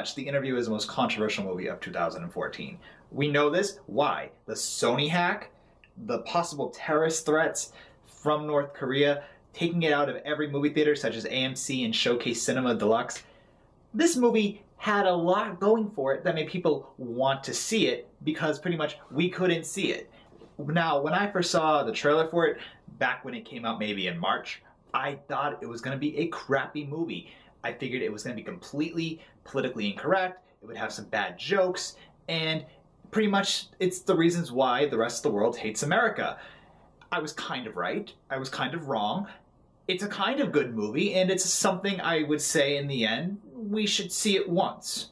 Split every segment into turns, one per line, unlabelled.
much, The Interview is the most controversial movie of 2014. We know this. Why? The Sony hack, the possible terrorist threats from North Korea, taking it out of every movie theater such as AMC and Showcase Cinema Deluxe. This movie had a lot going for it that made people want to see it because pretty much we couldn't see it. Now, when I first saw the trailer for it, back when it came out maybe in March, I thought it was going to be a crappy movie. I figured it was going to be completely politically incorrect, it would have some bad jokes, and pretty much it's the reasons why the rest of the world hates America. I was kind of right, I was kind of wrong. It's a kind of good movie, and it's something I would say in the end, we should see it once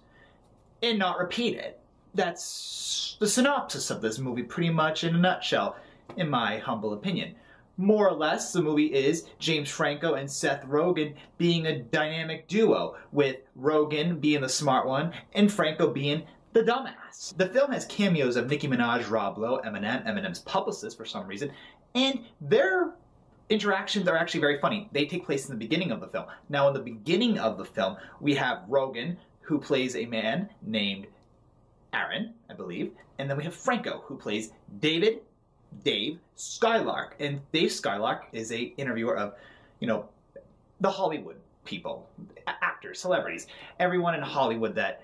and not repeat it. That's the synopsis of this movie pretty much in a nutshell, in my humble opinion. More or less, the movie is James Franco and Seth Rogen being a dynamic duo, with Rogen being the smart one and Franco being the dumbass. The film has cameos of Nicki Minaj, Rob Lowe, Eminem, Eminem's publicist for some reason, and their interactions are actually very funny. They take place in the beginning of the film. Now, in the beginning of the film, we have Rogen, who plays a man named Aaron, I believe, and then we have Franco, who plays Dave Skylark. And Dave Skylark is a interviewer of, the Hollywood people, actors, celebrities, everyone in Hollywood that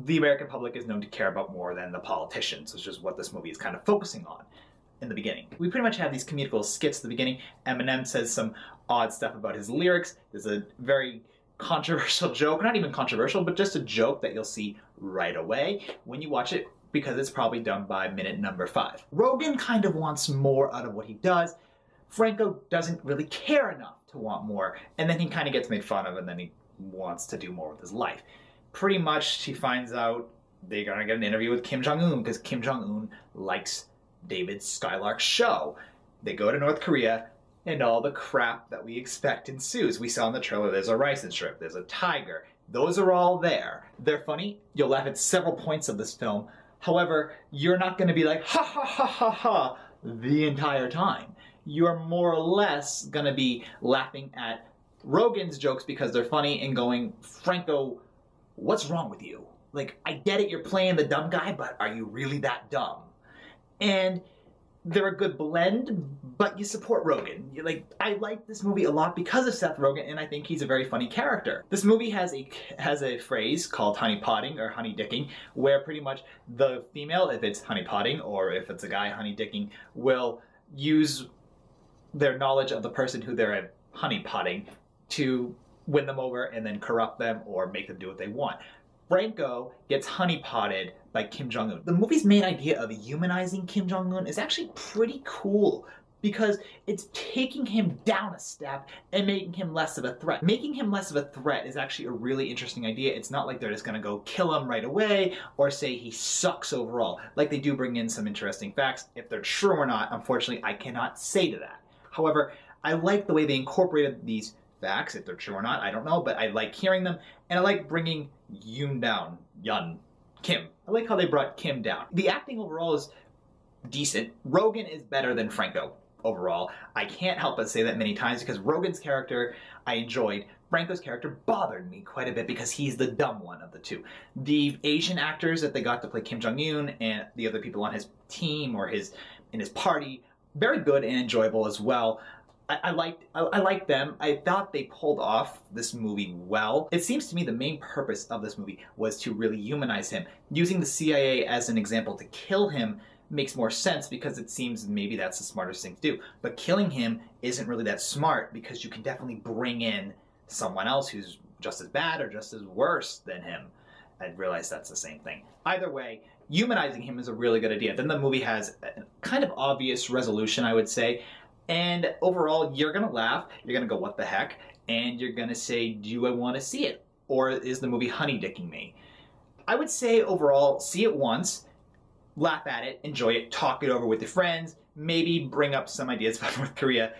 the American public is known to care about more than the politicians, which is what this movie is kind of focusing on in the beginning. We pretty much have these comedic skits at the beginning. Eminem says some odd stuff about his lyrics. There's a very controversial joke, not even controversial, but just a joke that you'll see right away when you watch it, because it's probably done by minute number 5. Rogen kind of wants more out of what he does. Franco doesn't really care enough to want more, and then he kind of gets made fun of, and then he wants to do more with his life. Pretty much, he finds out they're gonna get an interview with Kim Jong-un, because Kim Jong-un likes David Skylark's show. They go to North Korea, and all the crap that we expect ensues. We saw in the trailer there's a rice and shrimp, there's a tiger. Those are all there. They're funny. You'll laugh at several points of this film. However, you're not going to be like, ha ha ha ha ha, the entire time. You're more or less going to be laughing at Rogen's jokes because they're funny and going, Franco, what's wrong with you? Like, I get it, you're playing the dumb guy, but are you really that dumb? And they're a good blend, but you support Rogen. I like this movie a lot because of Seth Rogen, and I think he's a very funny character. This movie has a phrase called honeypotting or honeydicking, where pretty much the female, if it's honeypotting or if it's a guy honeydicking, will use their knowledge of the person who they're honeypotting to win them over and then corrupt them or make them do what they want. Franco gets honeypotted by Kim Jong-un. The movie's main idea of humanizing Kim Jong-un is actually pretty cool because it's taking him down a step and making him less of a threat. Making him less of a threat is actually a really interesting idea. It's not like they're just gonna go kill him right away or say he sucks overall. Like, they do bring in some interesting facts. If they're true or not, unfortunately, I cannot say to that. However, I like the way they incorporated these facts. If they're true or not, I don't know, but I like hearing them, and I like bringing Kim. I like how they brought Kim down. The acting overall is decent. Rogen is better than Franco overall. I can't help but say that many times because Rogen's character I enjoyed. Franco's character bothered me quite a bit because he's the dumb one of the two. The Asian actors that they got to play Kim Jong-un and the other people on his team or in his party, very good and enjoyable as well. I liked them. I thought they pulled off this movie well. It seems to me the main purpose of this movie was to really humanize him. Using the CIA as an example to kill him makes more sense because it seems maybe that's the smartest thing to do. But killing him isn't really that smart because you can definitely bring in someone else who's just as bad or just as worse than him. I realize that's the same thing. Either way, humanizing him is a really good idea. Then the movie has a kind of obvious resolution, I would say. And overall, you're gonna laugh, you're gonna go, what the heck? And you're gonna say, do I wanna see it? Or is the movie honeydicking me? I would say overall, see it once, laugh at it, enjoy it, talk it over with your friends, maybe bring up some ideas about North Korea.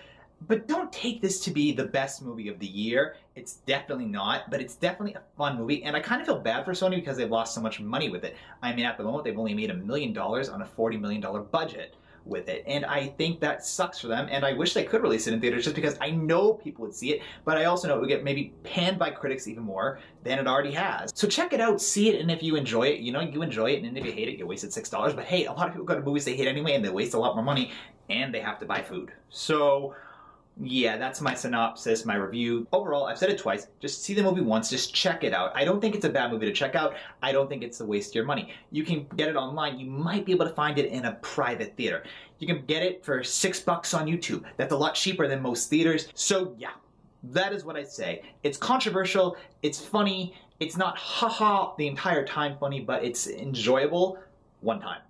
But don't take this to be the best movie of the year. It's definitely not, but it's definitely a fun movie. And I kind of feel bad for Sony because they've lost so much money with it. I mean, at the moment, they've only made $1 million on a $40 million budget, with it. And I think that sucks for them, and I wish they could release it in theaters just because I know people would see it, but I also know it would get maybe panned by critics even more than it already has. So check it out, see it, and if you enjoy it, you know, you enjoy it, and if you hate it, you wasted $6. But hey, a lot of people go to movies they hate anyway, and they waste a lot more money, and they have to buy food. So yeah, that's my synopsis, my review. Overall, I've said it twice, just see the movie once, just check it out. I don't think it's a bad movie to check out. I don't think it's a waste of your money. You can get it online. You might be able to find it in a private theater. You can get it for $6 on YouTube. That's a lot cheaper than most theaters. So yeah, that is what I say. It's controversial, it's funny, it's not haha the entire time funny, but it's enjoyable one time.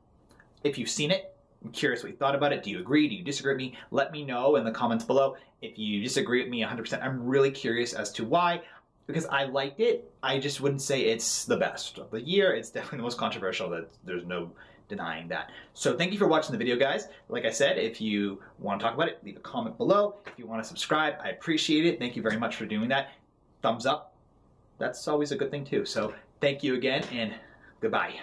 If you've seen it, I'm curious what you thought about it. Do you agree? Do you disagree with me? Let me know in the comments below. If you disagree with me 100%, I'm really curious as to why, because I liked it. I just wouldn't say it's the best of the year. It's definitely the most controversial. There's no denying that. So thank you for watching the video, guys. Like I said, if you want to talk about it, leave a comment below. If you want to subscribe, I appreciate it. Thank you very much for doing that. Thumbs up. That's always a good thing too. So thank you again, and goodbye.